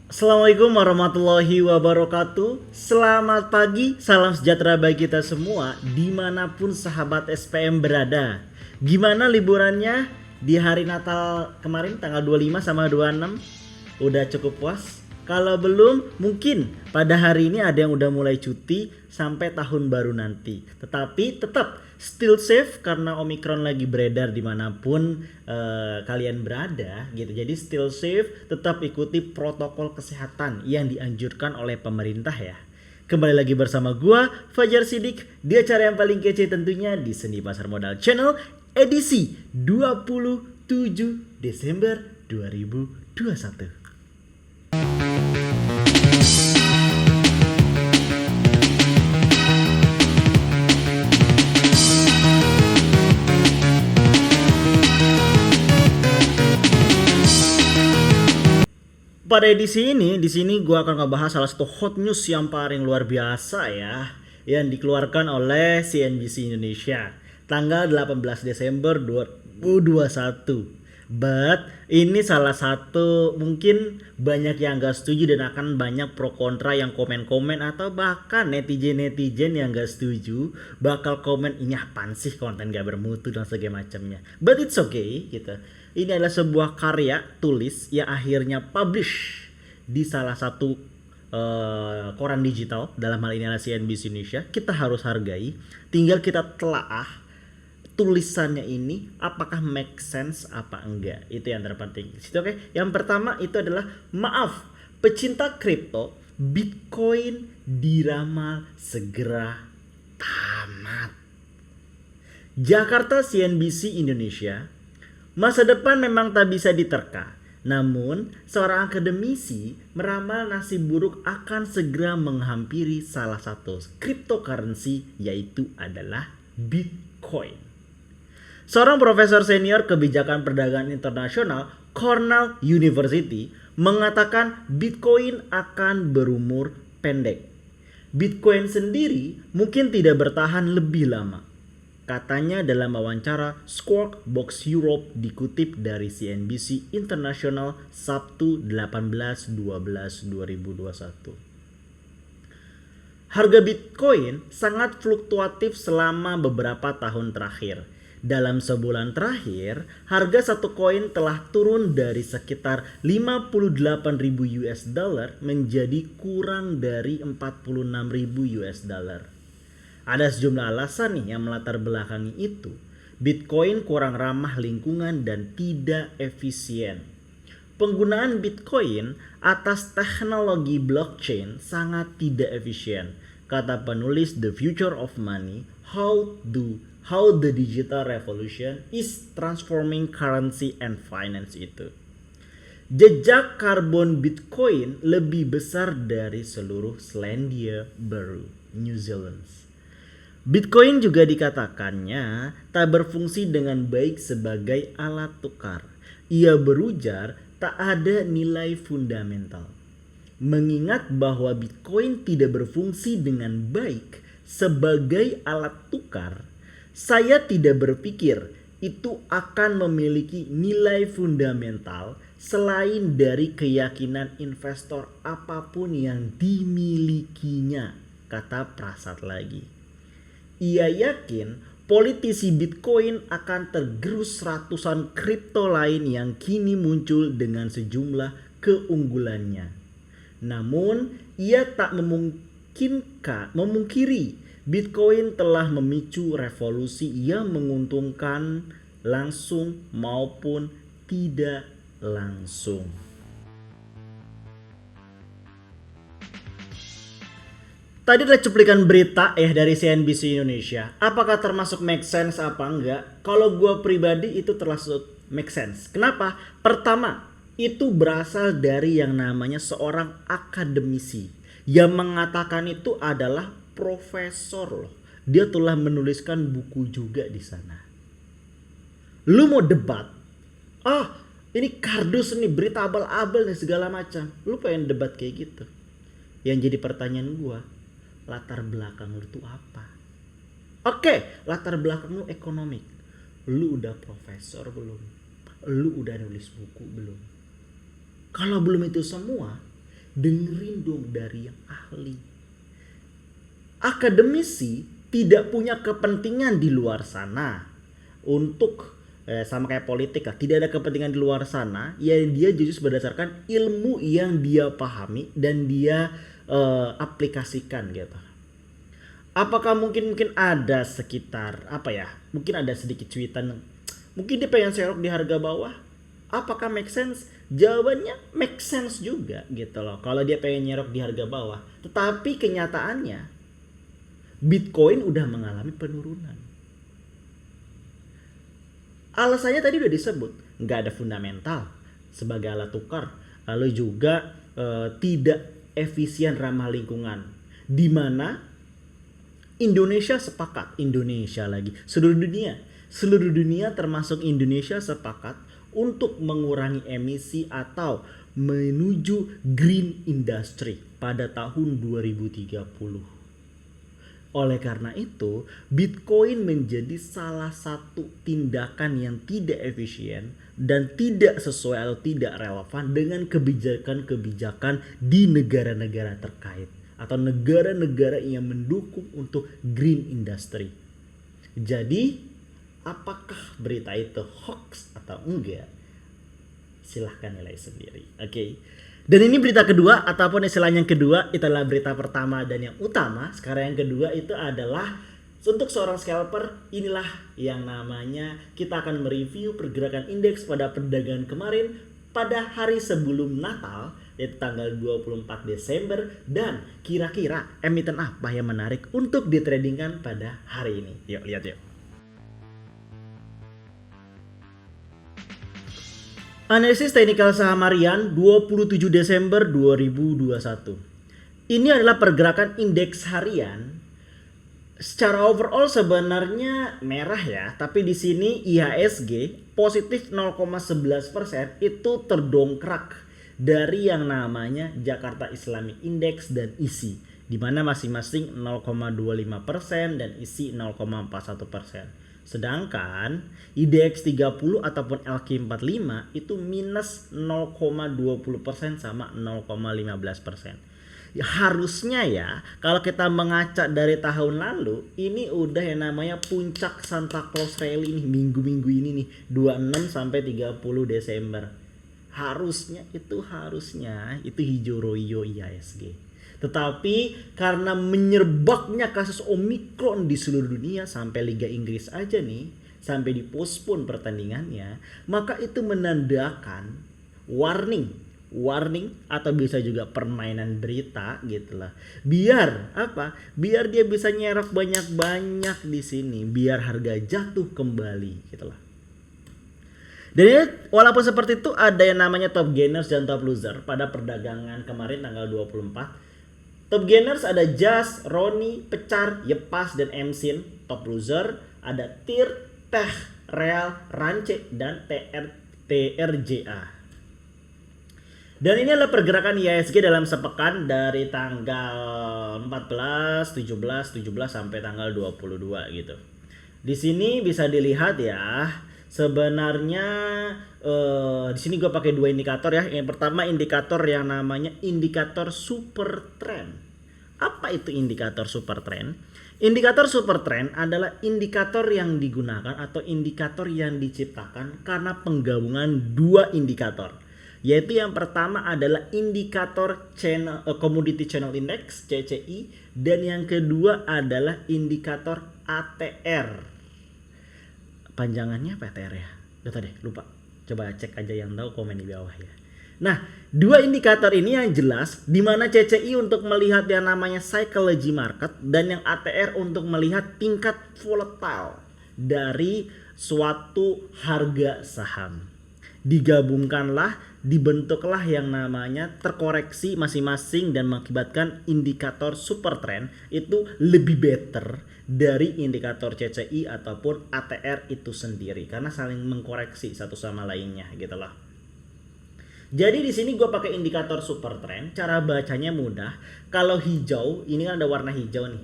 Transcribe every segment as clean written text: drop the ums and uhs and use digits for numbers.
Assalamualaikum warahmatullahi wabarakatuh. Selamat pagi, salam sejahtera bagi kita semua dimanapun sahabat SPM berada. Gimana liburannya di hari Natal kemarin tanggal 25 sama 26? Udah cukup puas? Kalau belum, mungkin pada hari ini ada yang udah mulai cuti sampai tahun baru nanti. Tetapi tetap still safe karena Omicron lagi beredar dimanapun kalian berada gitu. Jadi still safe, tetap ikuti protokol kesehatan yang dianjurkan oleh pemerintah ya. Kembali lagi bersama gua Fajar Sidik di acara yang paling kece tentunya di Seni Pasar Modal Channel edisi 27 Desember 2021. Pada edisi ini, di sini gue akan ngebahas salah satu hot news yang paling luar biasa ya, yang dikeluarkan oleh CNBC Indonesia tanggal 18 Desember 2021. But ini salah satu mungkin banyak yang gak setuju dan akan banyak pro kontra yang komen-komen atau bahkan netizen-netizen yang gak setuju bakal komen ini apaan sih konten gak bermutu dan segala macamnya. But it's okay gitu. Ini adalah sebuah karya tulis yang akhirnya publish di salah satu koran digital, dalam hal ini adalah CNBC Indonesia. Kita harus hargai, tinggal kita telaah tulisannya ini apakah make sense apa enggak. Itu yang terpenting. Oke. Yang pertama itu adalah maaf, pecinta kripto, Bitcoin diramal segera tamat. Jakarta, CNBC Indonesia. Masa depan memang tak bisa diterka. Namun, seorang akademisi meramal nasib buruk akan segera menghampiri salah satu cryptocurrency, yaitu adalah Bitcoin. Seorang profesor senior kebijakan perdagangan internasional Cornell University mengatakan Bitcoin akan berumur pendek. Bitcoin sendiri mungkin tidak bertahan lebih lama. Katanya dalam wawancara Squawk Box Europe dikutip dari CNBC International Sabtu 18/12/2021. Harga Bitcoin sangat fluktuatif selama beberapa tahun terakhir. Dalam sebulan terakhir, harga satu koin telah turun dari sekitar 58.000 US dollar menjadi kurang dari 46.000 US dollar. Ada sejumlah alasan nih yang melatar belakangi itu. Bitcoin kurang ramah lingkungan dan tidak efisien. Penggunaan Bitcoin atas teknologi blockchain sangat tidak efisien. Kata penulis The Future of Money, How the Digital Revolution is Transforming Currency and Finance itu. Jejak karbon Bitcoin lebih besar dari seluruh Selandia Baru, New Zealand. Bitcoin juga dikatakannya tak berfungsi dengan baik sebagai alat tukar. Ia berujar tak ada nilai fundamental. Mengingat bahwa Bitcoin tidak berfungsi dengan baik sebagai alat tukar, saya tidak berpikir itu akan memiliki nilai fundamental selain dari keyakinan investor apapun yang dimilikinya, kata Prasad lagi. Ia yakin politisi Bitcoin akan tergerus ratusan kripto lain yang kini muncul dengan sejumlah keunggulannya. Namun, ia tak memungkiri Bitcoin telah memicu revolusi yang menguntungkan langsung maupun tidak langsung. Tadi ada cuplikan berita dari CNBC Indonesia. Apakah termasuk make sense apa enggak? Kalau gue pribadi itu termasuk make sense. Kenapa? Pertama, itu berasal dari yang namanya seorang akademisi yang mengatakan itu adalah profesor loh. Dia telah menuliskan buku juga di sana. Lu mau debat? Ini kardus nih, berita abal-abal nih segala macam. Lu pengen debat kayak gitu? Yang jadi pertanyaan gue, latar belakang lu tuh apa? Oke, latar belakang lu ekonomik. Lu udah profesor belum? Lu udah nulis buku belum? Kalau belum itu semua, dengerin dong dari yang ahli. Akademisi tidak punya kepentingan di luar sana untuk sama kayak politik lah, tidak ada kepentingan di luar sana, ya dia jujur berdasarkan ilmu yang dia pahami dan dia aplikasikan gitu. Apakah mungkin ada sekitar mungkin ada sedikit cuitan, mungkin dia pengen serok di harga bawah? Apakah make sense? Jawabannya make sense juga gitu loh kalau dia pengen nyerok di harga bawah. Tetapi kenyataannya Bitcoin udah mengalami penurunan. Alasannya tadi udah disebut, nggak ada fundamental sebagai alat tukar, lalu juga tidak efisien, ramah lingkungan. Di mana Indonesia sepakat, seluruh dunia termasuk Indonesia sepakat untuk mengurangi emisi atau menuju green industry pada tahun 2030. Oleh karena itu, Bitcoin menjadi salah satu tindakan yang tidak efisien dan tidak sesuai atau tidak relevan dengan kebijakan-kebijakan di negara-negara terkait atau negara-negara yang mendukung untuk green industry. Jadi, apakah berita itu hoax atau enggak? Silahkan nilai sendiri. Oke. Dan ini berita kedua ataupun istilah yang kedua, itu adalah berita pertama dan yang utama. Sekarang yang kedua itu adalah untuk seorang scalper, inilah yang namanya kita akan mereview pergerakan indeks pada perdagangan kemarin pada hari sebelum Natal, yaitu tanggal 24 Desember, dan kira-kira emiten apa yang menarik untuk ditradingkan pada hari ini. Yuk lihat yuk. Analisis teknikal saham harian 27 Desember 2021. Ini adalah pergerakan indeks harian. Secara overall sebenarnya merah ya, tapi di sini IHSG positif 0,11% itu terdongkrak dari yang namanya Jakarta Islamic Index dan ISI, di mana masing-masing 0,25% dan ISI 0,41%. Sedangkan IDX 30 ataupun LQ45 itu minus 0,20% sama 0,15%. Ya, harusnya ya kalau kita mengaca dari tahun lalu, ini udah yang namanya puncak Santa Claus Rally nih, minggu-minggu ini nih, 26 sampai 30 Desember. Harusnya itu hijau royo IHSG. Tetapi karena menyerbaknya kasus Omikron di seluruh dunia sampai Liga Inggris aja nih, sampai dipospon pertandingannya, maka itu menandakan warning atau bisa juga permainan berita gitulah. Biar apa? Biar dia bisa nyerok banyak-banyak di sini, biar harga jatuh kembali gitulah. Dan walaupun seperti itu ada yang namanya top gainers dan top loser pada perdagangan kemarin tanggal 24. Top gainers ada Jas, Roni, Pecar, Yepas, dan Emsin. Top loser ada Tir, Teh, Real, Rance, dan TRJA. Dan ini adalah pergerakan IHSG dalam sepekan dari tanggal 14, 17 sampai tanggal 22 gitu. Di sini bisa dilihat ya. Sebenarnya di sini gue pakai dua indikator ya. Yang pertama indikator yang namanya indikator super trend. Apa itu indikator super trend? Indikator super trend adalah indikator yang digunakan atau indikator yang diciptakan karena penggabungan dua indikator. Yaitu yang pertama adalah indikator channel Commodity Channel Index CCI, dan yang kedua adalah indikator ATR. Panjangannya PTR ya. Udah deh, lupa. Coba cek aja yang tahu, komen di bawah ya. Nah, dua indikator ini yang jelas, di mana CCI untuk melihat yang namanya psychology market dan yang ATR untuk melihat tingkat volatile dari suatu harga saham. Dibentuklah yang namanya terkoreksi masing-masing dan mengakibatkan indikator super trend itu lebih better dari indikator CCI ataupun ATR itu sendiri karena saling mengkoreksi satu sama lainnya gitu loh. Jadi di sini gue pakai indikator super trend. Cara bacanya mudah. Kalau hijau, ini kan ada warna hijau nih.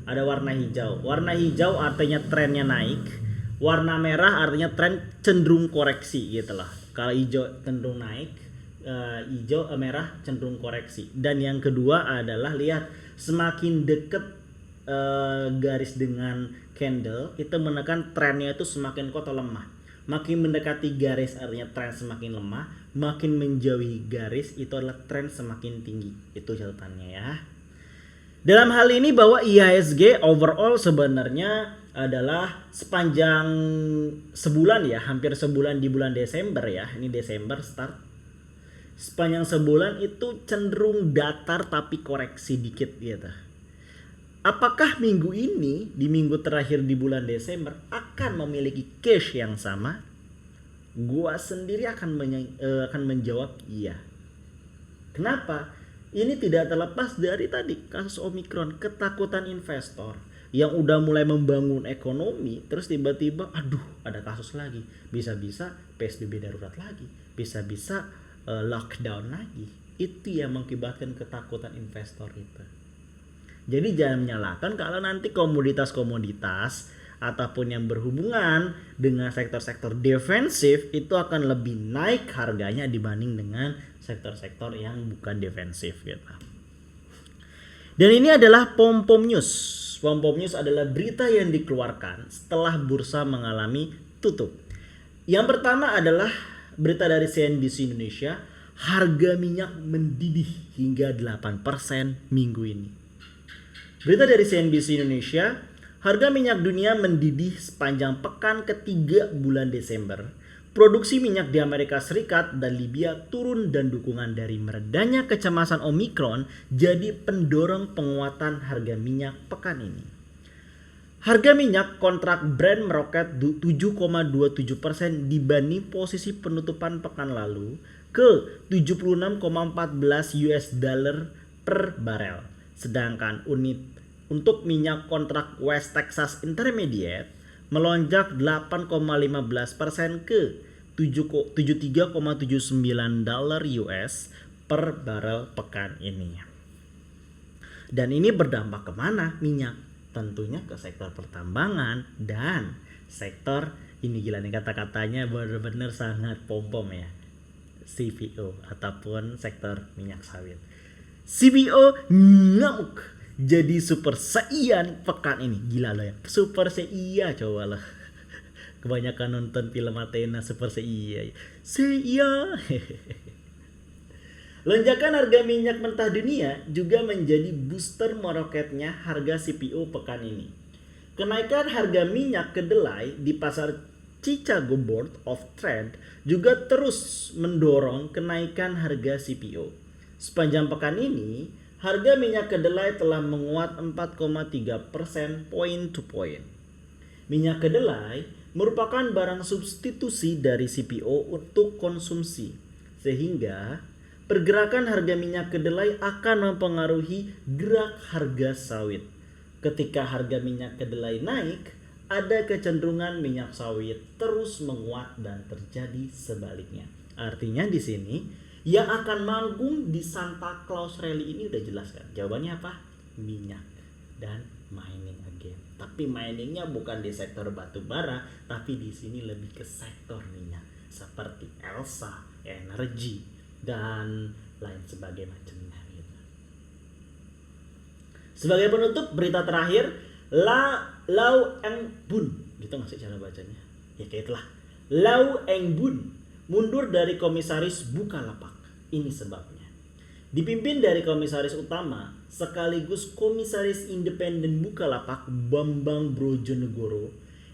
Ada warna hijau. Warna hijau artinya trennya naik. Warna merah artinya tren cenderung koreksi gitu loh. Kalau hijau cenderung naik, hijau, merah cenderung koreksi. Dan yang kedua adalah lihat semakin deket garis dengan candle itu menekan trennya itu semakin kuat atau lemah. Makin mendekati garis artinya tren semakin lemah, makin menjauhi garis itu adalah tren semakin tinggi. Itu catatannya ya. Dalam hal ini bahwa IHSG overall sebenarnya adalah sepanjang sebulan ya, hampir sebulan di bulan Desember ya. Ini Desember start. Sepanjang sebulan itu cenderung datar tapi koreksi dikit gitu. Apakah minggu ini di minggu terakhir di bulan Desember akan memiliki cash yang sama? Gua sendiri akan menjawab iya. Kenapa? Ini tidak terlepas dari tadi kasus Omicron, ketakutan investor yang udah mulai membangun ekonomi terus tiba-tiba aduh ada kasus lagi, bisa-bisa PSBB darurat lagi, bisa-bisa lockdown lagi. Itu yang mengakibatkan ketakutan investor itu. Jadi jangan menyalahkan kalau nanti komoditas-komoditas ataupun yang berhubungan dengan sektor-sektor defensif itu akan lebih naik harganya dibanding dengan sektor-sektor yang bukan defensif gitu. Dan ini adalah Pom-Pom News. Pom-Pom News adalah berita yang dikeluarkan setelah bursa mengalami tutup. Yang pertama adalah berita dari CNBC Indonesia, harga minyak mendidih hingga 8% minggu ini. Berita dari CNBC Indonesia, harga minyak dunia mendidih sepanjang pekan ketiga bulan Desember. Produksi minyak di Amerika Serikat dan Libya turun dan dukungan dari meredanya kecemasan Omicron jadi pendorong penguatan harga minyak pekan ini. Harga minyak kontrak Brent meroket 7,27% dibanding posisi penutupan pekan lalu ke 76,14 US dollar per barel. Sedangkan untuk minyak kontrak West Texas Intermediate melonjak 8,15% ke 73,79 dolar US per barel pekan ini. Dan ini berdampak kemana minyak? Tentunya ke sektor pertambangan dan sektor, ini gila nih kata-katanya benar-benar sangat pom-pom ya, CPO ataupun sektor minyak sawit. CPO ngamuk jadi super seiya pekan ini, gila loh ya, super seiya coba lah. Kebanyakan nonton film Athena super seiya. Lonjakan harga minyak mentah dunia juga menjadi booster meroketnya harga CPO pekan ini. Kenaikan harga minyak kedelai di pasar Chicago Board of Trade juga terus mendorong kenaikan harga CPO. Sepanjang pekan ini, harga minyak kedelai telah menguat 4,3% point to point. Minyak kedelai merupakan barang substitusi dari CPO untuk konsumsi, sehingga pergerakan harga minyak kedelai akan mempengaruhi gerak harga sawit. Ketika harga minyak kedelai naik, ada kecenderungan minyak sawit terus menguat dan terjadi sebaliknya. Artinya di sini yang akan manggung di Santa Claus Rally ini udah jelas kan? Jawabannya apa? Minyak dan mining again. Tapi miningnya bukan di sektor batu bara, tapi di sini lebih ke sektor minyak seperti Elsa, energi dan lain sebagainya macamnya gitu. Sebagai penutup berita terakhir, Lau Eng Bun, gitu nggak sih cara bacanya? Ya kayak itulah. Lau Eng Bun mundur dari komisaris Bukalapak. Ini sebabnya. Dipimpin dari komisaris utama sekaligus komisaris independen Bukalapak Bambang Brojonegoro,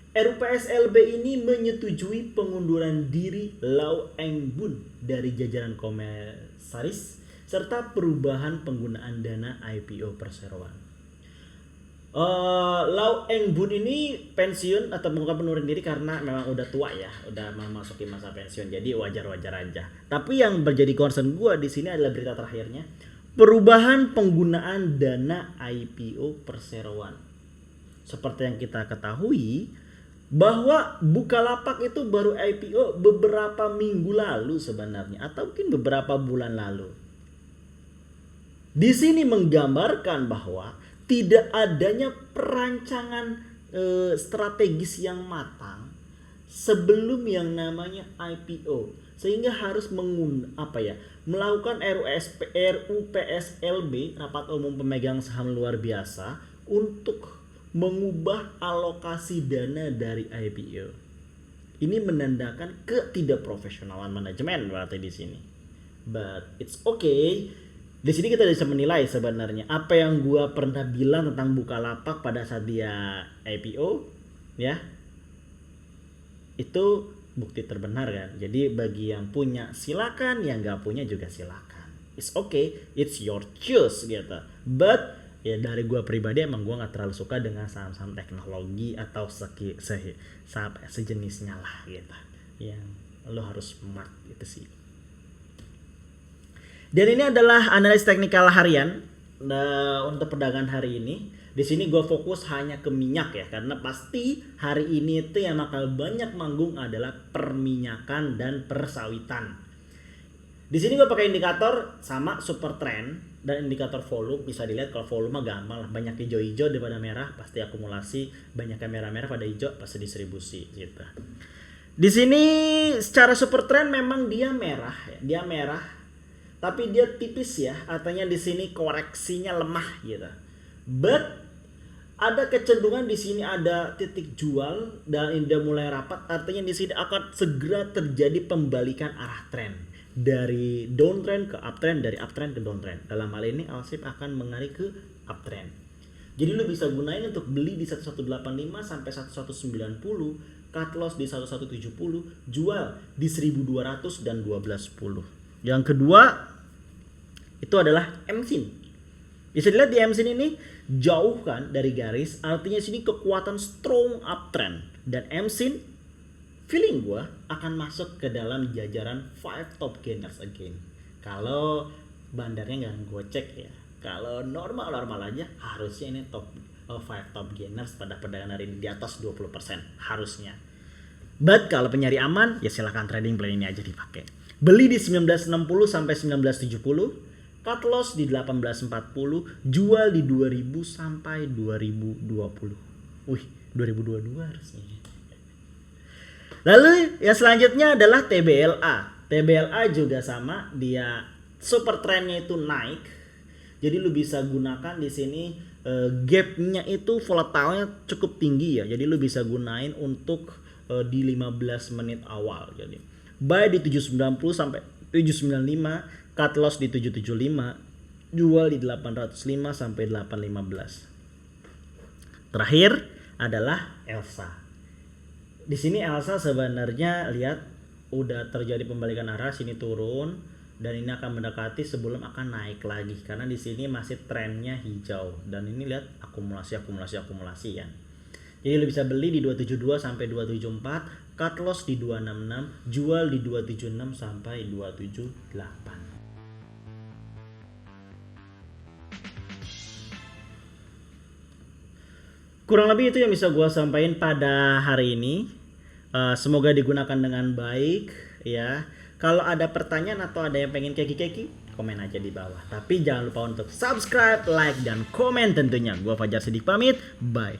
RUPSLB ini menyetujui pengunduran diri Lau Eng Bun dari jajaran komisaris serta perubahan penggunaan dana IPO perseroan. Lau Eng Bun ini pensiun atau bukan pengunduran diri karena memang udah tua ya, udah memasuki masa pensiun, jadi wajar-wajar aja. Tapi yang menjadi concern gue di sini adalah berita terakhirnya, perubahan penggunaan dana IPO perseroan. Seperti yang kita ketahui bahwa Bukalapak itu baru IPO beberapa minggu lalu sebenarnya, atau mungkin beberapa bulan lalu. Di sini menggambarkan bahwa tidak adanya perancangan strategis yang matang sebelum yang namanya IPO, sehingga harus melakukan RUPSLB, rapat umum pemegang saham luar biasa, untuk mengubah alokasi dana dari IPO. Ini menandakan ketidakprofesionalan manajemen berarti di sini. But it's okay. Di sini kita bisa menilai sebenarnya apa yang gua pernah bilang tentang Bukalapak pada saat dia IPO, ya. Itu bukti terbenar kan. Jadi bagi yang punya silakan, yang nggak punya juga silakan. It's okay, it's your choice gitu. But ya dari gue pribadi emang gue nggak terlalu suka dengan saham-saham teknologi atau sejenisnya lah gitu. Yang lo harus smart gitu sih. Dan ini adalah analis teknikal harian untuk perdagangan hari ini. Di sini gue fokus hanya ke minyak ya, karena pasti hari ini itu yang bakal banyak manggung adalah perminyakan dan persawitan. Di sini gue pakai indikator sama super trend dan indikator volume. Bisa dilihat kalau volume gampang lah, banyak hijau-hijau daripada merah pasti akumulasi, banyak merah-merah pada hijau pasti distribusi gitu. Di sini secara super trend memang dia merah ya, dia merah. Tapi dia tipis ya, artinya di sini koreksinya lemah gitu. But ada kecenderungan di sini ada titik jual dan udah mulai rapat, artinya di sini akan segera terjadi pembalikan arah tren dari downtrend ke uptrend, dari uptrend ke downtrend. Dalam hal ini Alsip akan mengarik ke uptrend. Jadi lu bisa gunain untuk beli di 1185 sampai 1190, cut loss di 1170, jual di 1200 dan 1210. Yang kedua itu adalah MSIN. Bisa dilihat di MSIN ini jauh kan dari garis, artinya sini kekuatan strong uptrend, dan MSIN feeling gua akan masuk ke dalam jajaran 5 top gainers again. Kalau bandarnya nggak gue cek ya, kalau normal aja harusnya ini top 5 top gainers pada perdagangan hari ini di atas 20% harusnya. But kalau penyari aman ya silahkan trading plan ini aja dipakai. Beli di 1960 sampai 1970, cut loss di 1840, jual di 2000 sampai 2020. Wih, 2022 harusnya. Lalu yang selanjutnya adalah TBLA. TBLA juga sama, dia super trendnya itu naik. Jadi lu bisa gunakan di sini gapnya itu volatilenya cukup tinggi ya. Jadi lu bisa gunain untuk di 15 menit awal. Jadi buy di 790 sampai 795. Cut loss di 775, jual di 805 sampai 815. Terakhir adalah Elsa. Di sini Elsa sebenarnya lihat udah terjadi pembalikan arah, sini turun dan ini akan mendekati sebelum akan naik lagi karena di sini masih trennya hijau dan ini lihat akumulasi ya. Jadi lu bisa beli di 272 sampai 274, cut loss di 266, jual di 276 sampai 278. Kurang lebih itu yang bisa gue sampaikan pada hari ini. Semoga digunakan dengan baik ya. Kalau ada pertanyaan atau ada yang pengen keki-keki, komen aja di bawah. Tapi jangan lupa untuk subscribe, like, dan komen tentunya. Gue Fajar Siddiq pamit. Bye.